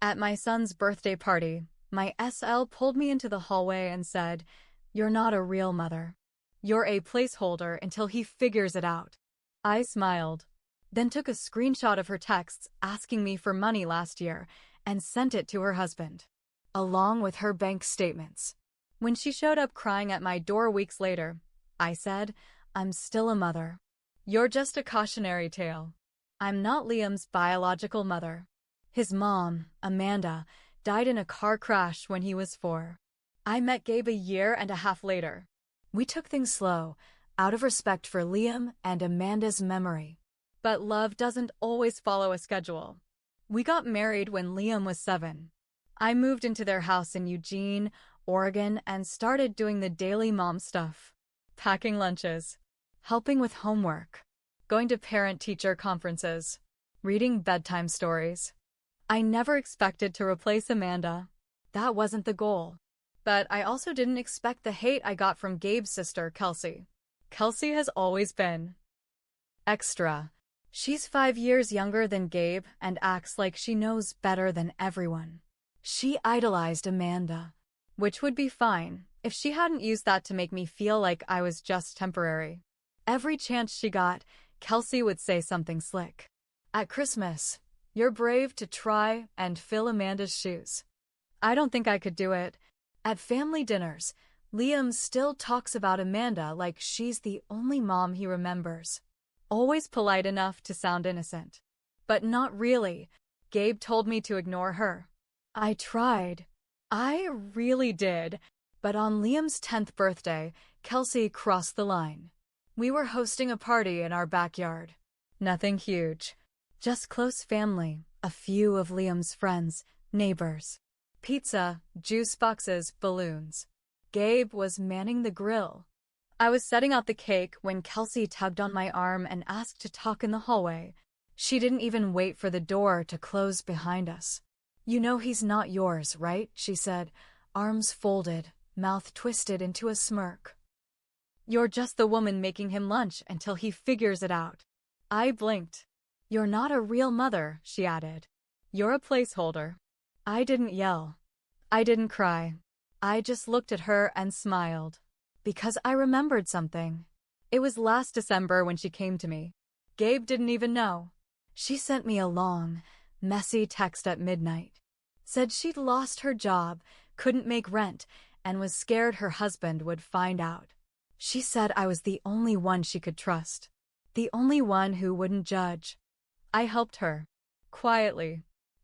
At my son's birthday party, my SL pulled me into the hallway and said, "You're not a real mother. You're a placeholder until he figures it out." I smiled, then took a screenshot of her texts asking me for money last year and sent it to her husband, along with her bank statements. When she showed up crying at my door weeks later, I said, "I'm still a mother. You're just a cautionary tale. I'm not Liam's biological mother. His mom, Amanda, died in a car crash when he was 4. I met Gabe a year and a half later. We took things slow, out of respect for Liam and Amanda's memory. But love doesn't always follow a schedule. We got married when Liam was 7. I moved into their house in Eugene, Oregon, and started doing the daily mom stuff. Packing lunches, helping with homework, going to parent-teacher conferences, reading bedtime stories. I never expected to replace Amanda. That wasn't the goal. But I also didn't expect the hate I got from Gabe's sister, Kelsey. Kelsey has always been extra. She's 5 years younger than Gabe and acts like she knows better than everyone. She idolized Amanda, which would be fine if she hadn't used that to make me feel like I was just temporary. Every chance she got, Kelsey would say something slick. At Christmas, "You're brave to try and fill Amanda's shoes." I don't think I could do it. At family dinners, Liam still talks about Amanda like she's the only mom he remembers. Always polite enough to sound innocent. But not really. Gabe told me to ignore her. I tried. I really did. But on Liam's 10th birthday, Kelsey crossed the line. We were hosting a party in our backyard. Nothing huge. Just close family, a few of Liam's friends, neighbors. Pizza, juice boxes, balloons. Gabe was manning the grill. I was setting out the cake when Kelsey tugged on my arm and asked to talk in the hallway. She didn't even wait for the door to close behind us. "You know he's not yours, right?" she said, arms folded, mouth twisted into a smirk. "You're just the woman making him lunch until he figures it out." I blinked. "You're not a real mother," she added. "You're a placeholder." I didn't yell. I didn't cry. I just looked at her and smiled. Because I remembered something. It was last December when she came to me. Gabe didn't even know. She sent me a long, messy text at midnight. Said she'd lost her job, couldn't make rent, and was scared her husband would find out. She said I was the only one she could trust. The only one who wouldn't judge. I helped her. Quietly.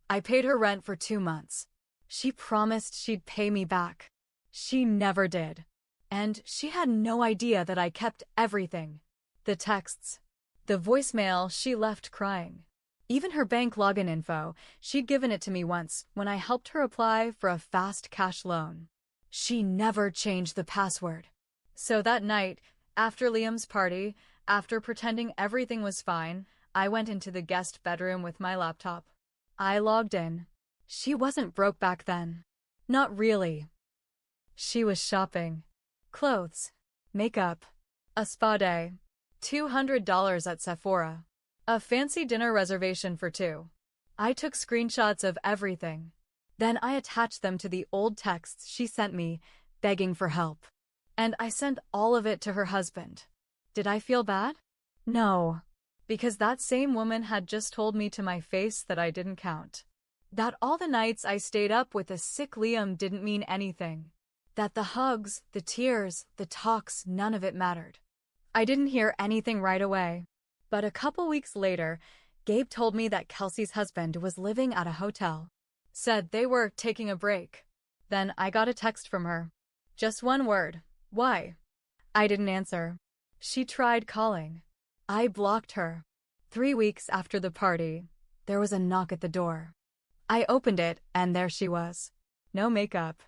I paid her rent for 2 months. She promised she'd pay me back. She never did. And she had no idea that I kept everything. The texts. The voicemail she left crying. Even her bank login info, she'd given it to me once when I helped her apply for a fast cash loan. She never changed the password. So that night, after Liam's party, after pretending everything was fine, I went into the guest bedroom with my laptop. I logged in. She wasn't broke back then. Not really. She was shopping. Clothes. Makeup. A spa day. $200 at Sephora. A fancy dinner reservation for 2. I took screenshots of everything. Then I attached them to the old texts she sent me, begging for help. And I sent all of it to her husband. Did I feel bad? No. Because that same woman had just told me to my face that I didn't count. That all the nights I stayed up with a sick Liam didn't mean anything. That the hugs, the tears, the talks, none of it mattered. I didn't hear anything right away. But a couple weeks later, Gabe told me that Kelsey's husband was living at a hotel. Said they were taking a break. Then I got a text from her. Just one word. "Why?" I didn't answer. She tried calling. I blocked her. 3 weeks after the party, there was a knock at the door. I opened it, and there she was. No makeup.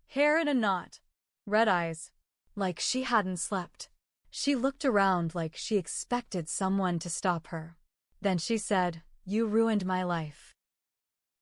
Hair in a knot. Red eyes. Like she hadn't slept. She looked around like she expected someone to stop her. Then she said, "You ruined my life."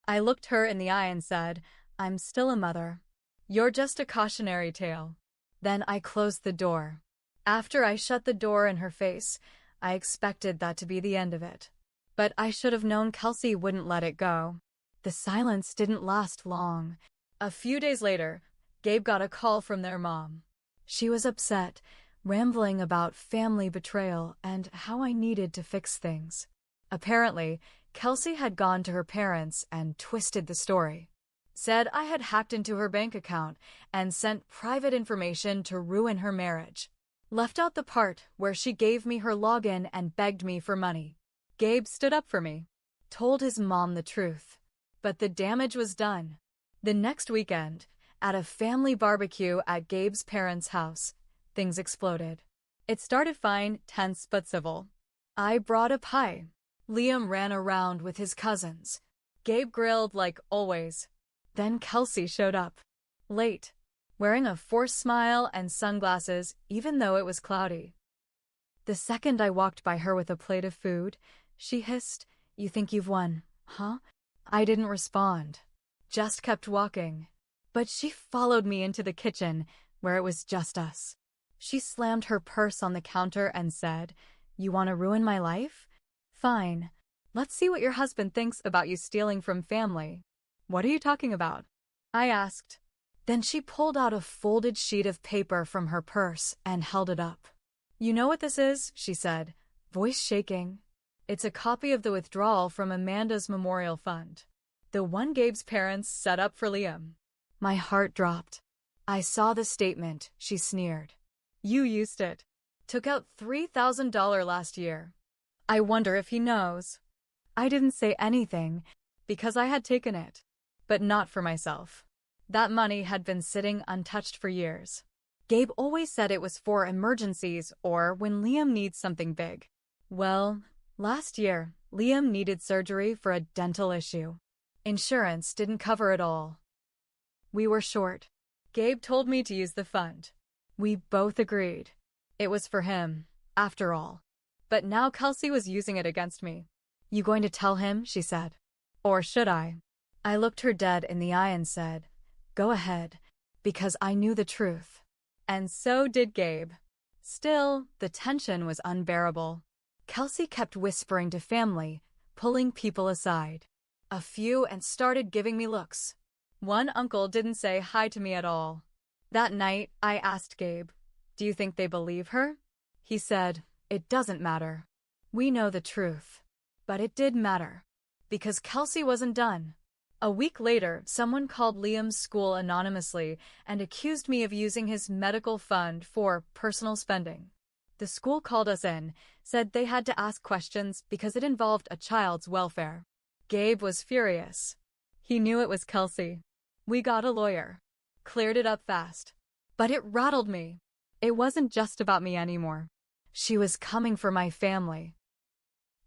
I looked her in the eye and said, "I'm still a mother. You're just a cautionary tale." Then I closed the door. After I shut the door in her face, I expected that to be the end of it. But I should have known Kelsey wouldn't let it go. The silence didn't last long. A few days later, Gabe got a call from their mom. She was upset, rambling about family betrayal and how I needed to fix things. Apparently, Kelsey had gone to her parents and twisted the story. Said I had hacked into her bank account and sent private information to ruin her marriage. Left out the part where she gave me her login and begged me for money. Gabe stood up for me, told his mom the truth. But the damage was done. The next weekend, at a family barbecue at Gabe's parents' house, things exploded. It started fine, tense but civil. I brought a pie. Liam ran around with his cousins. Gabe grilled like always. Then Kelsey showed up. Late. Wearing a forced smile and sunglasses even though it was cloudy. The second I walked by her with a plate of food, she hissed, "You think you've won, huh?" I didn't respond. Just kept walking. But she followed me into the kitchen, where it was just us. She slammed her purse on the counter and said, "You want to ruin my life? Fine. Let's see what your husband thinks about you stealing from family." "What are you talking about?" I asked. Then she pulled out a folded sheet of paper from her purse and held it up. "You know what this is?" she said, voice shaking. "It's a copy of the withdrawal from Amanda's memorial fund. The one Gabe's parents set up for Liam." My heart dropped. I saw the statement, she sneered. "You used it. Took out $3,000 last year. I wonder if he knows." I didn't say anything, because I had taken it. But not for myself. That money had been sitting untouched for years. Gabe always said it was for emergencies or when Liam needs something big. Well, last year, Liam needed surgery for a dental issue. Insurance didn't cover it all. We were short. Gabe told me to use the fund. We both agreed. It was for him, after all. But now Kelsey was using it against me. "You going to tell him?" she said. "Or should I?" I looked her dead in the eye and said, "Go ahead," because I knew the truth. And so did Gabe. Still, the tension was unbearable. Kelsey kept whispering to family, pulling people aside. A few and started giving me looks. One uncle didn't say hi to me at all. That night, I asked Gabe, "Do you think they believe her?" He said, "It doesn't matter. We know the truth." But it did matter. Because Kelsey wasn't done. A week later, someone called Liam's school anonymously and accused me of using his medical fund for personal spending. The school called us in, said they had to ask questions because it involved a child's welfare. Gabe was furious. He knew it was Kelsey. We got a lawyer. Cleared it up fast. But it rattled me. It wasn't just about me anymore. She was coming for my family.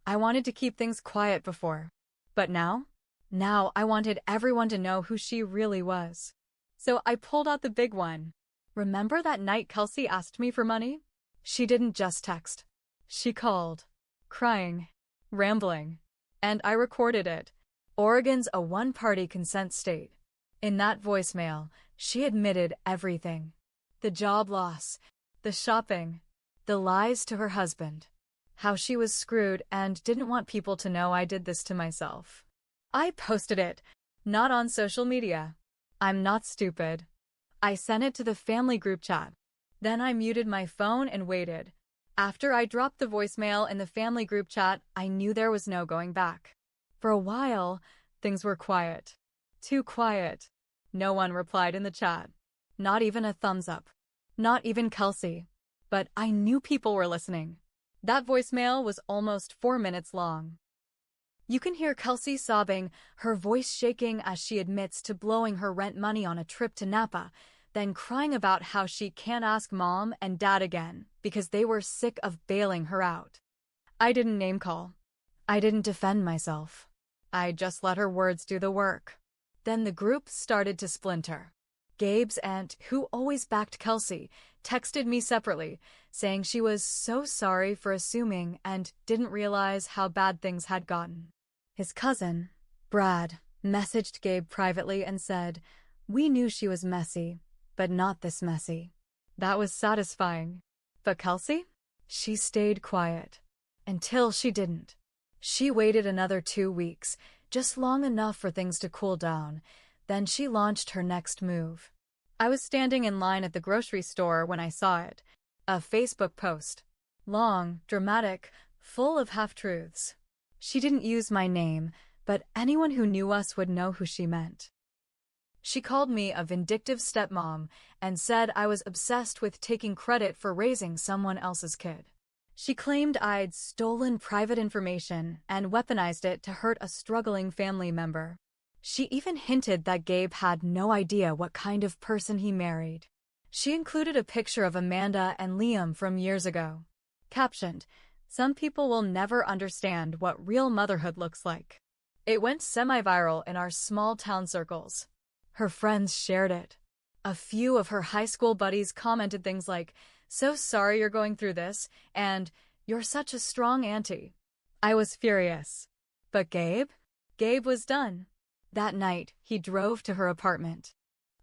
I wanted to keep things quiet before. But now? Now I wanted everyone to know who she really was. So I pulled out the big one. Remember that night Kelsey asked me for money? She didn't just text. She called. Crying. Rambling. And I recorded it. Oregon's a one-party consent state. In that voicemail, she admitted everything. The job loss. The shopping. The lies to her husband. How she was screwed and didn't want people to know I did this to myself. I posted it, not on social media. I'm not stupid. I sent it to the family group chat. Then I muted my phone and waited. After I dropped the voicemail in the family group chat, I knew there was no going back. For a while, things were quiet. Too quiet. No one replied in the chat. Not even a thumbs up. Not even Kelsey. But I knew people were listening. That voicemail was almost 4 minutes long. You can hear Kelsey sobbing, her voice shaking as she admits to blowing her rent money on a trip to Napa, then crying about how she can't ask mom and dad again because they were sick of bailing her out. I didn't name call. I didn't defend myself. I just let her words do the work. Then the group started to splinter. Gabe's aunt, who always backed Kelsey, texted me separately, saying she was so sorry for assuming and didn't realize how bad things had gotten. His cousin, Brad, messaged Gabe privately and said, "We knew she was messy, but not this messy." That was satisfying. But Kelsey? She stayed quiet. Until she didn't. She waited another 2 weeks, just long enough for things to cool down. Then she launched her next move. I was standing in line at the grocery store when I saw it. A Facebook post. Long, dramatic, full of half-truths. She didn't use my name, but anyone who knew us would know who she meant. She called me a vindictive stepmom and said I was obsessed with taking credit for raising someone else's kid. She claimed I'd stolen private information and weaponized it to hurt a struggling family member. She even hinted that Gabe had no idea what kind of person he married. She included a picture of Amanda and Liam from years ago. Captioned, "Some people will never understand what real motherhood looks like." It went semi-viral in our small-town circles. Her friends shared it. A few of her high school buddies commented things like, "So sorry you're going through this," and "You're such a strong auntie." I was furious. But Gabe? Gabe was done. That night, he drove to her apartment.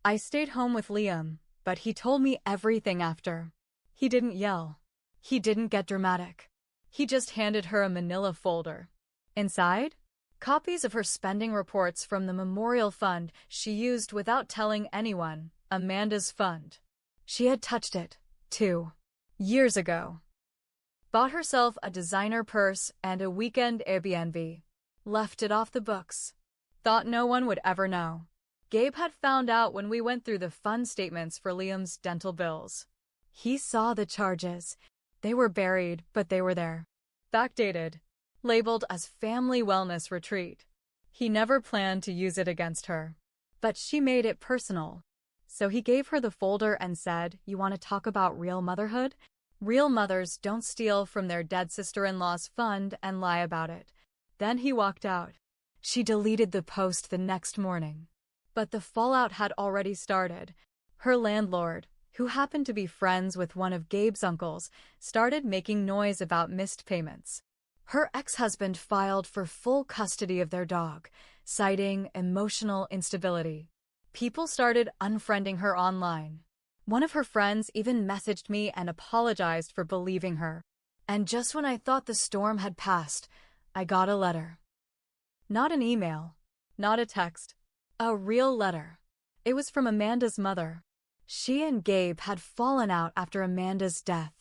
I stayed home with Liam, but he told me everything after. He didn't yell. He didn't get dramatic. He just handed her a manila folder. Inside? Copies of her spending reports from the memorial fund she used without telling anyone, Amanda's fund. She had touched it, too. Years ago. Bought herself a designer purse and a weekend Airbnb. Left it off the books. Thought no one would ever know. Gabe had found out when we went through the fund statements for Liam's dental bills. He saw the charges. They were buried, but they were there. Backdated. Labeled as family wellness retreat. He never planned to use it against her. But she made it personal. So he gave her the folder and said, "You want to talk about real motherhood? Real mothers don't steal from their dead sister-in-law's fund and lie about it." Then he walked out. She deleted the post the next morning. But the fallout had already started. Her landlord, who happened to be friends with one of Gabe's uncles, started making noise about missed payments. Her ex-husband filed for full custody of their dog, citing emotional instability. People started unfriending her online. One of her friends even messaged me and apologized for believing her. And just when I thought the storm had passed, I got a letter. Not an email, not a text, a real letter. It was from Amanda's mother. She and Gabe had fallen out after Amanda's death.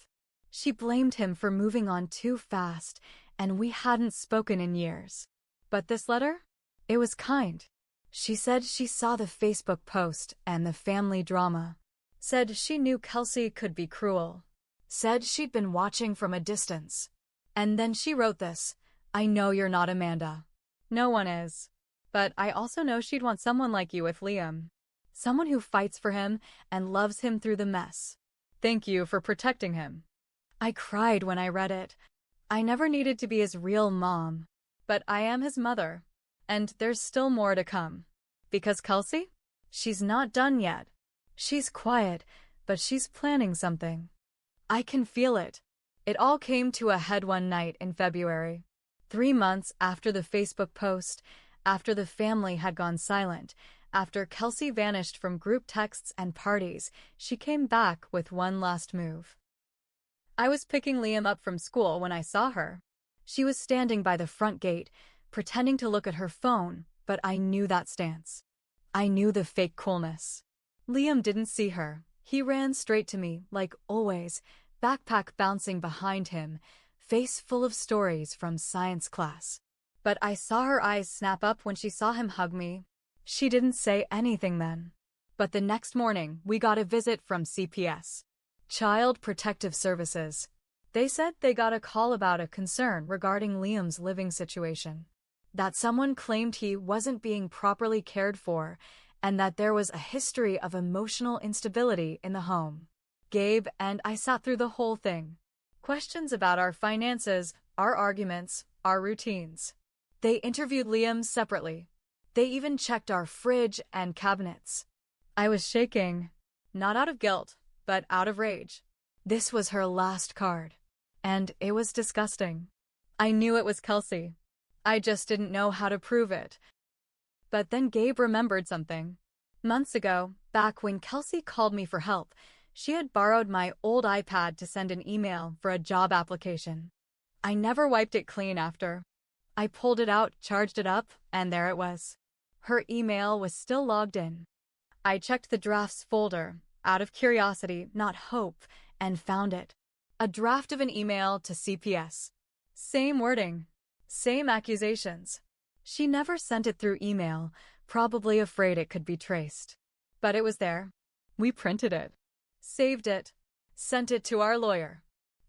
She blamed him for moving on too fast, and we hadn't spoken in years. But this letter? It was kind. She said she saw the Facebook post and the family drama. Said she knew Kelsey could be cruel. Said she'd been watching from a distance. And then she wrote this, "I know you're not Amanda." No one is. But I also know she'd want someone like you with Liam. Someone who fights for him and loves him through the mess. Thank you for protecting him. I cried when I read it. I never needed to be his real mom. But I am his mother. And there's still more to come. Because Kelsey? She's not done yet. She's quiet, but she's planning something. I can feel it. It all came to a head one night in February. 3 months after the Facebook post, after the family had gone silent, after Kelsey vanished from group texts and parties, she came back with one last move. I was picking Liam up from school when I saw her. She was standing by the front gate, pretending to look at her phone, but I knew that stance. I knew the fake coolness. Liam didn't see her. He ran straight to me, like always, backpack bouncing behind him, face full of stories from science class. But I saw her eyes snap up when she saw him hug me. She didn't say anything then. But the next morning, we got a visit from CPS. Child Protective Services. They said they got a call about a concern regarding Liam's living situation. That someone claimed he wasn't being properly cared for, and that there was a history of emotional instability in the home. Gabe and I sat through the whole thing. Questions about our finances, our arguments, our routines. They interviewed Liam separately. They even checked our fridge and cabinets. I was shaking, not out of guilt, but out of rage. This was her last card. And it was disgusting. I knew it was Kelsey. I just didn't know how to prove it. But then Gabe remembered something. Months ago, back when Kelsey called me for help, she had borrowed my old iPad to send an email for a job application. I never wiped it clean after. I pulled it out, charged it up, and there it was. Her email was still logged in. I checked the drafts folder, out of curiosity, not hope, and found it. A draft of an email to CPS. Same wording. Same accusations. She never sent it through email, probably afraid it could be traced. But it was there. We printed it, saved it, sent it to our lawyer.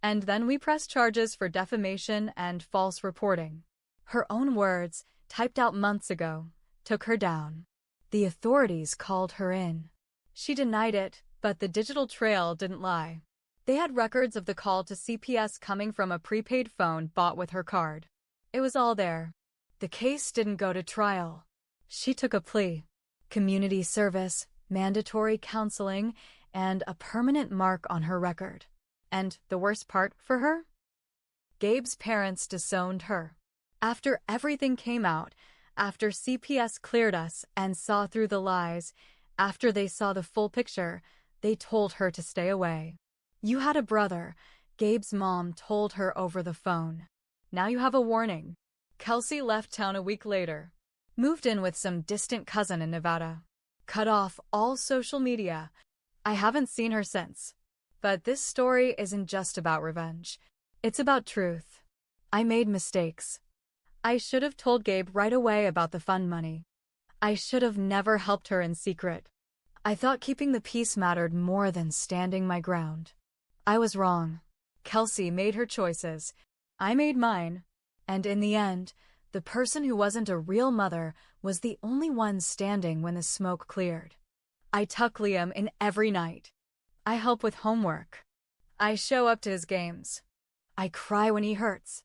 And then we pressed charges for defamation and false reporting. Her own words, typed out months ago, took her down. The authorities called her in. She denied it, but the digital trail didn't lie. They had records of the call to CPS coming from a prepaid phone bought with her card. It was all there. The case didn't go to trial. She took a plea. Community service, mandatory counseling, and a permanent mark on her record. And the worst part for her? Gabe's parents disowned her. After everything came out, after CPS cleared us and saw through the lies, after they saw the full picture, they told her to stay away. You had a brother, Gabe's mom told her over the phone. Now you have a warning. Kelsey left town a week later. Moved in with some distant cousin in Nevada. Cut off all social media. I haven't seen her since. But this story isn't just about revenge. It's about truth. I made mistakes. I should have told Gabe right away about the fund money. I should have never helped her in secret. I thought keeping the peace mattered more than standing my ground. I was wrong. Kelsey made her choices. I made mine. And in the end, the person who wasn't a real mother was the only one standing when the smoke cleared. I tuck Liam in every night. I help with homework. I show up to his games. I cry when he hurts.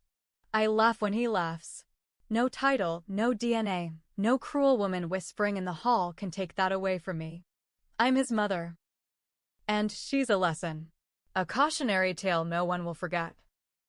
I laugh when he laughs. No title, no DNA, no cruel woman whispering in the hall can take that away from me. I'm his mother. And she's a lesson. A cautionary tale no one will forget.